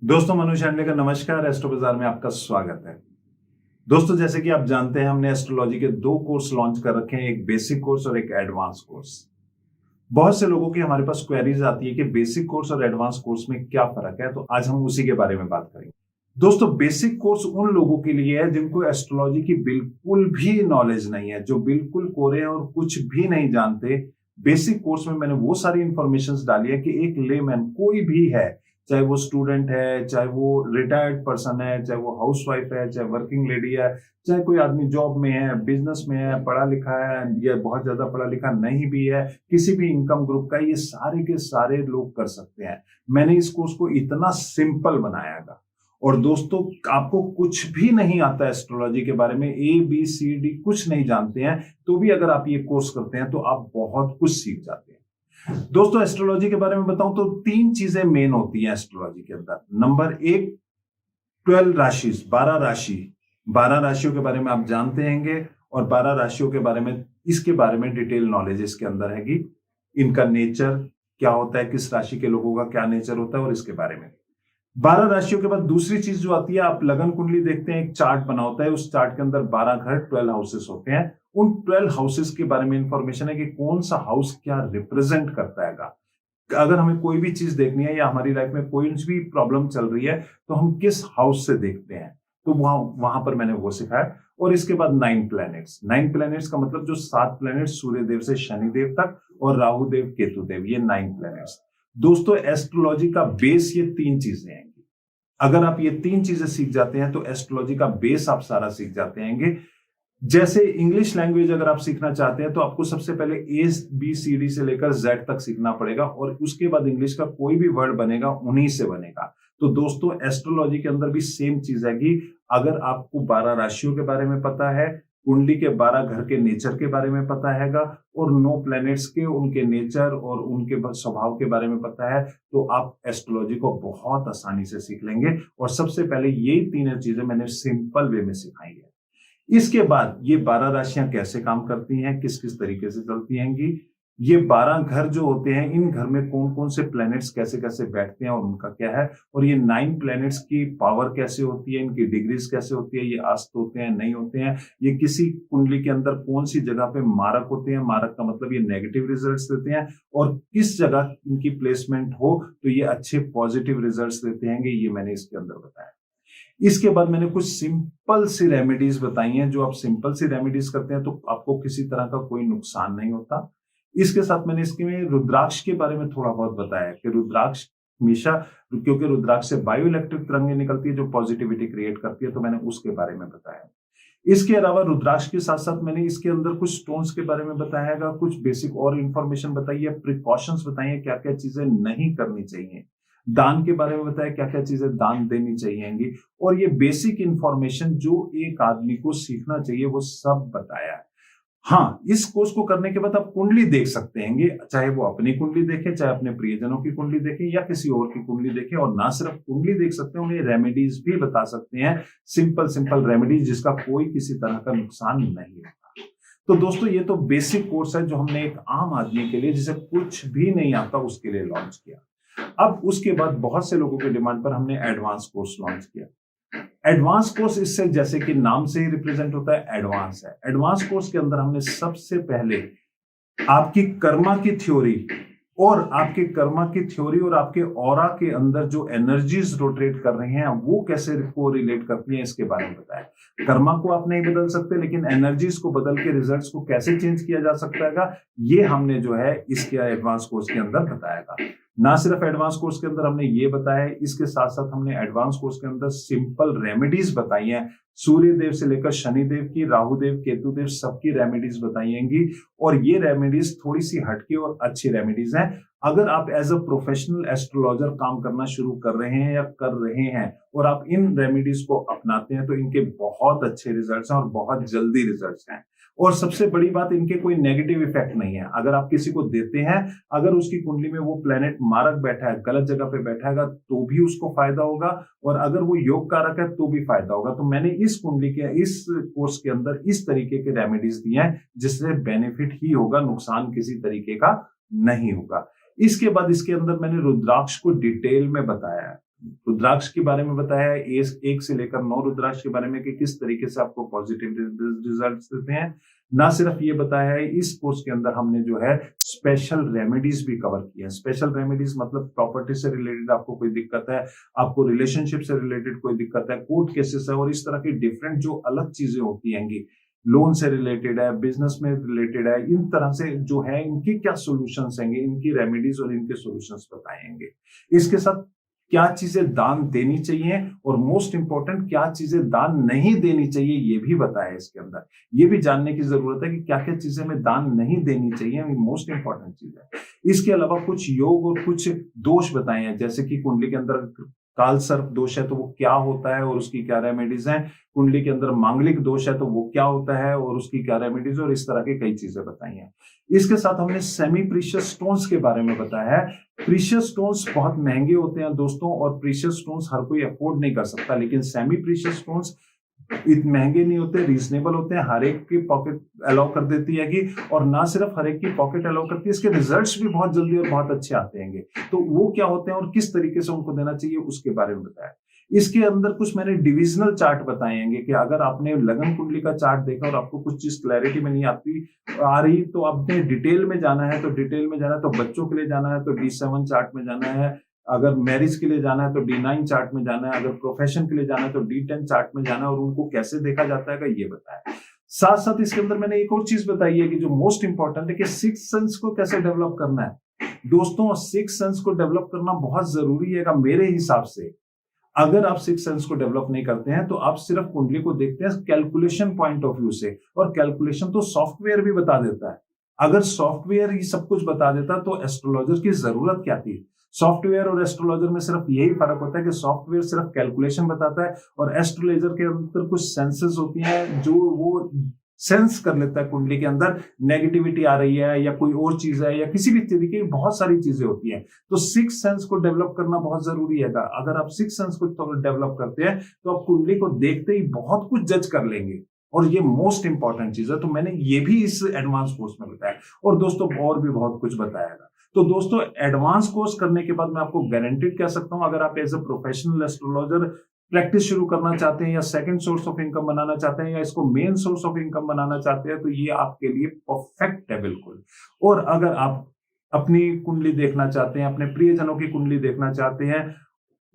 दोस्तों, मनु शांडे का नमस्कार। एस्ट्रो बाजार में आपका स्वागत है। दोस्तों, जैसे कि आप जानते हैं, हमने एस्ट्रोलॉजी के 2 कोर्स लॉन्च कर रखे हैं, एक बेसिक कोर्स और एक एडवांस कोर्स। बहुत से लोगों की हमारे पास क्वेरीज आती है कि बेसिक कोर्स और एडवांस कोर्स में क्या फर्क है, तो आज हम उसी के बारे में बात करेंगे। दोस्तों, बेसिक कोर्स उन लोगों के लिए है जिनको एस्ट्रोलॉजी की बिल्कुल भी नॉलेज नहीं है, जो बिल्कुल कोरे हैं और कुछ भी नहीं जानते। बेसिक कोर्स में मैंने वो सारी इंफॉर्मेशन डाली है कि एक लेमैन कोई भी है, चाहे वो स्टूडेंट है, चाहे वो रिटायर्ड पर्सन है, चाहे वो हाउसवाइफ है, चाहे वर्किंग लेडी है, चाहे कोई आदमी जॉब में है, बिजनेस में है, पढ़ा लिखा है या बहुत ज्यादा पढ़ा लिखा नहीं भी है, किसी भी इनकम ग्रुप का, ये सारे के सारे लोग कर सकते हैं। मैंने इस कोर्स को इतना सिंपल बनाया था। और दोस्तों, आपको कुछ भी नहीं आता एस्ट्रोलॉजी के बारे में, ABCD कुछ नहीं जानते हैं, तो भी अगर आप ये कोर्स करते हैं तो आप बहुत कुछ सीख जाते हैं। दोस्तों, एस्ट्रोलॉजी के बारे में बताऊं तो 3 चीजें मेन होती हैं एस्ट्रोलॉजी के अंदर। नंबर 1, 12 राशि, 12 राशि, 12 राशियों के बारे में आप जानते हैंगे और 12 राशियों के बारे में, इसके बारे में डिटेल नॉलेज इसके अंदर हैगी। इनका नेचर क्या होता है, किस राशि के लोगों का क्या नेचर होता है, और इसके बारे में 12 राशियों के बाद दूसरी चीज जो आती है, आप लगन कुंडली देखते हैं, एक चार्ट बना होता है, उस चार्ट के अंदर 12 घर, 12 हाउसेस होते हैं। उन 12 हाउसेस के बारे में इंफॉर्मेशन है कि कौन सा हाउस क्या रिप्रेजेंट करता है। अगर हमें कोई भी चीज देखनी है या हमारी लाइफ में कोई भी प्रॉब्लम चल रही है, तो हम किस हाउस से देखते हैं, तो वहां पर मैंने वो सिखाया। और इसके बाद 9 प्लैनेट्स। 9 प्लैनेट्स का मतलब जो 7 प्लैनेट सूर्य देव से शनि देव तक और राहु देव केतु देव, ये 9 प्लैनेट्स। दोस्तों, एस्ट्रोलॉजी का बेस ये 3 चीजें हैं। अगर आप ये 3 चीजें सीख जाते हैं तो एस्ट्रोलॉजी का बेस आप सारा सीख जाते हैं। जैसे इंग्लिश लैंग्वेज अगर आप सीखना चाहते हैं तो आपको सबसे पहले ABCD से लेकर Z तक सीखना पड़ेगा, और उसके बाद इंग्लिश का कोई भी वर्ड बनेगा उन्हीं से बनेगा। तो दोस्तों, एस्ट्रोलॉजी के अंदर भी सेम चीज है कि अगर आपको 12 राशियों के बारे में पता है, कुंडली के 12 घर के नेचर के बारे में पता हैगा, और 9 प्लैनेट्स के उनके नेचर और उनके स्वभाव के बारे में पता है, तो आप एस्ट्रोलॉजी को बहुत आसानी से सीख लेंगे। और सबसे पहले यही 3 चीजें मैंने सिंपल वे में सिखाई है। इसके बाद ये 12 राशियां कैसे काम करती हैं, किस किस तरीके से चलती हैंगी, ये 12 घर जो होते हैं, इन घर में कौन कौन से प्लैनेट्स कैसे कैसे बैठते हैं और उनका क्या है, और ये 9 प्लैनेट्स की पावर कैसे होती है, इनकी डिग्रीज कैसे होती है, ये अस्त होते हैं नहीं होते हैं, ये किसी कुंडली के अंदर कौन सी जगह पे मारक होते हैं, मारक का मतलब ये नेगेटिव रिजल्ट्स देते हैं, और किस जगह इनकी प्लेसमेंट हो तो ये अच्छे पॉजिटिव रिजल्ट्स देते हैं, ये मैंने इसके अंदर बताया। इसके बाद मैंने कुछ सिंपल सी रेमेडीज बताई हैं, जो आप सिंपल सी रेमेडीज करते हैं तो आपको किसी तरह का कोई नुकसान नहीं होता। इसके साथ मैंने इसके में रुद्राक्ष के बारे में थोड़ा बहुत बताया कि रुद्राक्ष हमेशा, क्योंकि रुद्राक्ष से बायो इलेक्ट्रिक तरंगें निकलती है जो पॉजिटिविटी क्रिएट करती है, तो मैंने उसके बारे में बताया। इसके अलावा रुद्राक्ष के साथ साथ मैंने इसके अंदर कुछ स्टोन्स के बारे में बताया, कुछ बेसिक और इंफॉर्मेशन बताई है, प्रिकॉशंस बताई है, क्या क्या चीजें नहीं करनी चाहिए, दान के बारे में बताया, क्या क्या चीजें दान देनी चाहिए, और ये बेसिक इंफॉर्मेशन जो एक आदमी को सीखना चाहिए वो सब बताया है। हाँ, इस कोर्स को करने के बाद आप कुंडली देख सकते हैं, चाहे वो अपनी कुंडली देखें, चाहे अपने प्रियजनों की कुंडली देखें या किसी और की कुंडली देखें, और ना सिर्फ कुंडली देख सकते हैं, उन्हें रेमेडीज भी बता सकते हैं, सिंपल सिंपल रेमेडीज जिसका कोई किसी तरह का नुकसान नहीं होता। तो दोस्तों, ये तो बेसिक कोर्स है जो हमने एक आम आदमी के लिए, जिसे कुछ भी नहीं आता, उसके लिए लॉन्च किया। अब उसके बाद बहुत से लोगों के डिमांड पर हमने एडवांस कोर्स लॉन्च किया। एडवांस कोर्स, इससे जैसे कि नाम से ही रिप्रेजेंट होता है, एडवांस है। एडवांस कोर्स के अंदर हमने सबसे पहले आपकी कर्मा की थ्योरी और आपके ऑरा के अंदर जो एनर्जीज रोटेट कर रही हैं वो कैसे को रिलेट करती हैं, इसके बारे में बताया। कर्मा को आप नहीं बदल सकते, लेकिन एनर्जीज को बदल के रिजल्ट्स को कैसे चेंज किया जा सकता है, ये हमने जो है इसके एडवांस कोर्स के अंदर बताया। ना सिर्फ एडवांस कोर्स के अंदर हमने ये बताया, इसके साथ साथ हमने एडवांस कोर्स के अंदर सिंपल रेमेडीज बताई हैं, सूर्य देव से लेकर शनि देव की, राहु देव, केतु देव, सबकी रेमेडीज बताई जाएंगी। और ये रेमेडीज थोड़ी सी हटके और अच्छी रेमेडीज हैं। अगर आप एज अ प्रोफेशनल एस्ट्रोलॉजर काम करना शुरू कर रहे हैं या कर रहे हैं और आप इन रेमेडीज को अपनाते हैं, तो इनके बहुत अच्छे रिजल्ट्स हैं और बहुत जल्दी रिजल्ट्स हैं। और सबसे बड़ी बात, इनके कोई नेगेटिव इफेक्ट नहीं है। अगर आप किसी को देते हैं, अगर उसकी कुंडली में वो प्लेनेट मारक बैठा है, गलत जगह पे बैठा है, तो भी उसको फायदा होगा, और अगर वो योग कारक है तो भी फायदा होगा। तो मैंने इस कुंडली के, इस कोर्स के अंदर इस तरीके के रेमेडीज दिए हैं जिससे बेनिफिट ही होगा, नुकसान किसी तरीके का नहीं होगा। इसके बाद इसके अंदर मैंने रुद्राक्ष को डिटेल में बताया है। रुद्राक्ष के बारे में बताया है, 1 से लेकर 9 रुद्राक्ष के बारे में कि किस तरीके से आपको पॉजिटिव रिजल्ट्स देते हैं। ना सिर्फ ये बताया है, इस कोर्स के अंदर हमने जो है स्पेशल रेमेडीज भी कवर किया है। स्पेशल रेमेडीज मतलब प्रॉपर्टी से रिलेटेड आपको कोई दिक्कत है, आपको रिलेशनशिप से रिलेटेड कोई दिक्कत है, कोर्ट केसेस है और इस तरह की डिफरेंट जो अलग चीजें होती हैंगी, लोन से रिलेटेड है, बिजनेस में रिलेटेड है, इन तरह से जो है इनकी क्या सॉल्यूशंस हैंगे, इनकी रेमेडीज और इनके सॉल्यूशंस बताएंगे। इसके साथ क्या चीजें दान देनी चाहिए और मोस्ट इंपॉर्टेंट क्या चीजें दान नहीं देनी चाहिए ये भी बताया इसके अंदर। ये भी जानने की जरूरत है कि क्या क्या चीजें हमें दान नहीं देनी चाहिए, मोस्ट इंपॉर्टेंट चीज है। इसके अलावा कुछ योग और कुछ दोष बताए हैं, जैसे कि कुंडली के अंदर काल सर्प दोष है तो वो क्या होता है और उसकी क्या रेमेडीज हैं, कुंडली के अंदर मांगलिक दोष है तो वो क्या होता है और उसकी क्या रेमेडीज, और इस तरह की कई चीजें बताई हैं। इसके साथ हमने सेमी प्रीशियस स्टोन्स के बारे में बताया है। प्रीशियस स्टोन्स बहुत महंगे होते हैं दोस्तों और प्रीशियस स्टोन्स हर कोई अफोर्ड नहीं कर सकता, लेकिन सेमी प्रीशियस स्टोन्स इतने महंगे नहीं होते, रीजनेबल होते हैं, हर एक की पॉकेट अलाउ कर देती है कि, और ना सिर्फ हर एक की पॉकेट अलाउ करती है, इसके रिजल्ट्स भी बहुत जल्दी और बहुत अच्छे आते हैं। तो वो क्या होते हैं और किस तरीके से उनको देना चाहिए उसके बारे में बताया। इसके अंदर कुछ मैंने डिविजनल चार्ट बताएंगे कि अगर आपने लगन कुंडली का चार्ट देखा और आपको कुछ चीज क्लैरिटी में नहीं आ रही तो आपने डिटेल में जाना है, तो डिटेल में जाना है, तो बच्चों के लिए जाना है तो D7 चार्ट में जाना है, अगर मैरिज के लिए जाना है तो D9 चार्ट में जाना है, अगर प्रोफेशन के लिए जाना है तो D10 चार्ट में जाना है, और उनको कैसे देखा जाता है ये बताया। साथ साथ इसके अंदर मैंने एक और चीज बताई है कि जो मोस्ट इंपॉर्टेंट है कि सिक्स सेंस को कैसे डेवलप करना है। दोस्तों सिक्स सेंस को डेवलप करना बहुत जरूरी है मेरे हिसाब से। अगर आप सिक्स सेंस को डेवलप नहीं करते हैं तो आप सिर्फ कुंडली को देखते हैं कैलकुलेशन पॉइंट ऑफ व्यू से, और कैलकुलेशन तो सॉफ्टवेयर भी बता देता है। अगर सॉफ्टवेयर ही सब कुछ बता देता तो एस्ट्रोलॉजर की जरूरत क्या थी। सॉफ्टवेयर और एस्ट्रोलॉजर में सिर्फ यही फर्क होता है कि सॉफ्टवेयर सिर्फ कैलकुलेशन बताता है और एस्ट्रोलॉजर के अंदर कुछ सेंसेस होती हैं जो वो सेंस कर लेता है कुंडली के अंदर नेगेटिविटी आ रही है या कोई और चीज है या किसी भी तरीके की बहुत सारी चीजें होती हैं। तो सिक्स सेंस को डेवलप करना बहुत जरूरी है। अगर आप सिक्स सेंस को डेवलप करते हैं तो आप कुंडली को देखते ही बहुत कुछ जज कर लेंगे, और ये मोस्ट इंपॉर्टेंट चीज है। तो मैंने ये भी इस एडवांस कोर्स में बताया, और दोस्तों और भी बहुत कुछ बताया। तो दोस्तों एडवांस कोर्स करने के बाद मैं आपको गारंटीड कह सकता हूं, अगर आप as a professional astrologer practice शुरू करना चाहते हैं या सेकंड सोर्स ऑफ इनकम बनाना चाहते हैं या इसको मेन सोर्स ऑफ इनकम बनाना चाहते हैं, तो ये आपके लिए परफेक्ट है बिल्कुल। और अगर आप अपनी कुंडली देखना चाहते हैं, अपने प्रियजनों की कुंडली देखना चाहते हैं,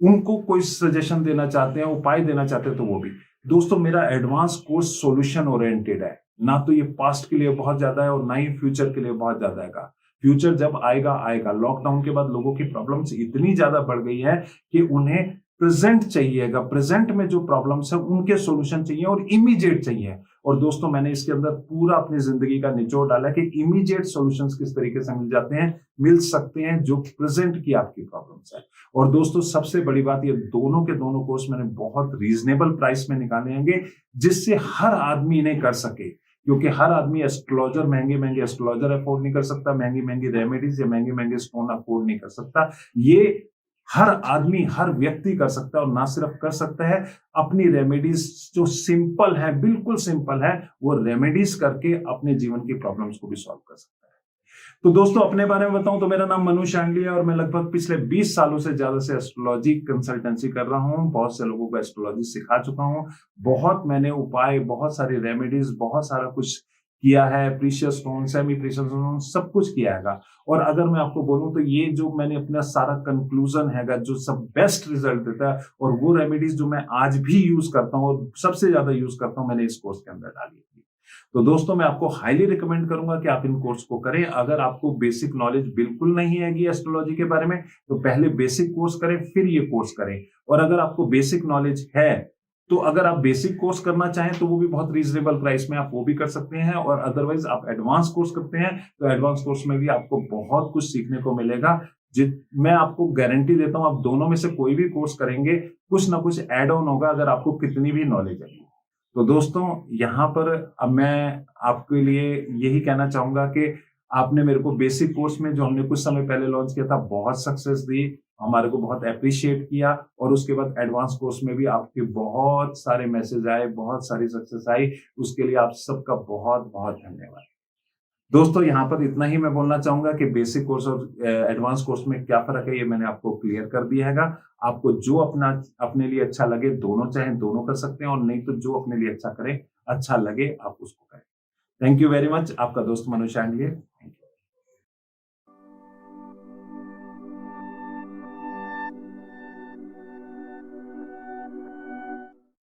उनको कोई सजेशन देना चाहते हैं, उपाय देना चाहते हैं, तो वो भी दोस्तों मेरा एडवांस कोर्स सॉल्यूशन ओरिएंटेड है। ना तो ये पास्ट के लिए बहुत ज्यादा है और ना ही फ्यूचर के लिए बहुत ज्यादा है। फ्यूचर जब आएगा। लॉकडाउन के बाद लोगों की प्रॉब्लम्स इतनी ज्यादा बढ़ गई है कि उन्हें प्रेजेंट चाहिएगा, प्रेजेंट में जो प्रॉब्लम्स है उनके सॉल्यूशन चाहिए और इमीडिएट चाहिए। और दोस्तों मैंने इसके अंदर पूरा अपनी जिंदगी का निचोड़ डाला कि इमीडिएट सॉल्यूशंस किस तरीके से मिल सकते हैं जो प्रेजेंट की आपकी प्रॉब्लम्स है। और दोस्तों सबसे बड़ी बात, ये दोनों के दोनों कोर्स मैंने बहुत रीजनेबल प्राइस में निकाले होंगे जिससे हर आदमी इन्हें कर सके, क्योंकि हर आदमी एस्ट्रोलॉजर महंगे एस्ट्रोलॉजर अफोर्ड नहीं कर सकता, महंगी रेमेडीज या महंगे स्टोन अफोर्ड नहीं कर सकता। ये हर आदमी, हर व्यक्ति कर सकता है, और ना सिर्फ कर सकता है, अपनी रेमेडीज जो सिंपल है, बिल्कुल सिंपल है, वो रेमेडीज करके अपने जीवन की प्रॉब्लम्स को भी सॉल्व कर सकता है। तो दोस्तों अपने बारे में बताऊं तो मेरा नाम मनु शांगली है और मैं लगभग पिछले 20 सालों से ज्यादा से एस्ट्रोलॉजी कंसल्टेंसी कर रहा हूं। बहुत से लोगों को एस्ट्रोलॉजी सिखा चुका हूं, बहुत मैंने उपाय, बहुत सारी रेमेडीज, बहुत सारा कुछ किया है, precious stone, semi precious stone, सब कुछ किया है। और अगर मैं आपको बोलूं तो ये जो मैंने अपना सारा कंक्लूजन है जो सब बेस्ट रिजल्ट देता है, और वो रेमेडीज जो मैं आज भी यूज करता हूं और सबसे ज्यादा यूज करता हूं, मैंने इस कोर्स के अंदर डाली है। तो दोस्तों मैं आपको हाईली रिकमेंड करूंगा कि आप इन कोर्स को करें। अगर आपको बेसिक नॉलेज बिल्कुल नहीं है एस्ट्रोलॉजी के बारे में तो पहले बेसिक कोर्स करें, फिर ये कोर्स करें। और अगर आपको बेसिक नॉलेज है तो अगर आप बेसिक कोर्स करना चाहें तो वो भी बहुत रीजनेबल प्राइस में आप वो भी कर सकते हैं, और अदरवाइज आप एडवांस कोर्स करते हैं तो एडवांस कोर्स में भी आपको बहुत कुछ सीखने को मिलेगा। मैं आपको गारंटी देता हूं, आप दोनों में से कोई भी कोर्स करेंगे कुछ ना कुछ एड ऑन होगा, अगर आपको कितनी भी नॉलेज है। तो दोस्तों यहाँ पर अब मैं आपके लिए यही कहना चाहूंगा कि आपने मेरे को बेसिक कोर्स में जो हमने कुछ समय पहले लॉन्च किया था बहुत सक्सेस दी, हमारे को बहुत अप्रिशिएट किया, और उसके बाद एडवांस कोर्स में भी आपके बहुत सारे मैसेज आए, बहुत सारी सक्सेस आई। उसके लिए आप सबका बहुत बहुत धन्यवाद। दोस्तों यहाँ पर इतना ही मैं बोलना चाहूंगा कि बेसिक कोर्स और एडवांस कोर्स में क्या फर्क है ये मैंने आपको क्लियर कर दिया हैगा। आपको जो अपने लिए अच्छा लगे दोनों चाहे दोनों कर सकते हैं, और नहीं तो जो अपने लिए अच्छा करे, अच्छा लगे आप उसको करें। Thank you very much. आपका दोस्त मनोज शांडिल्य।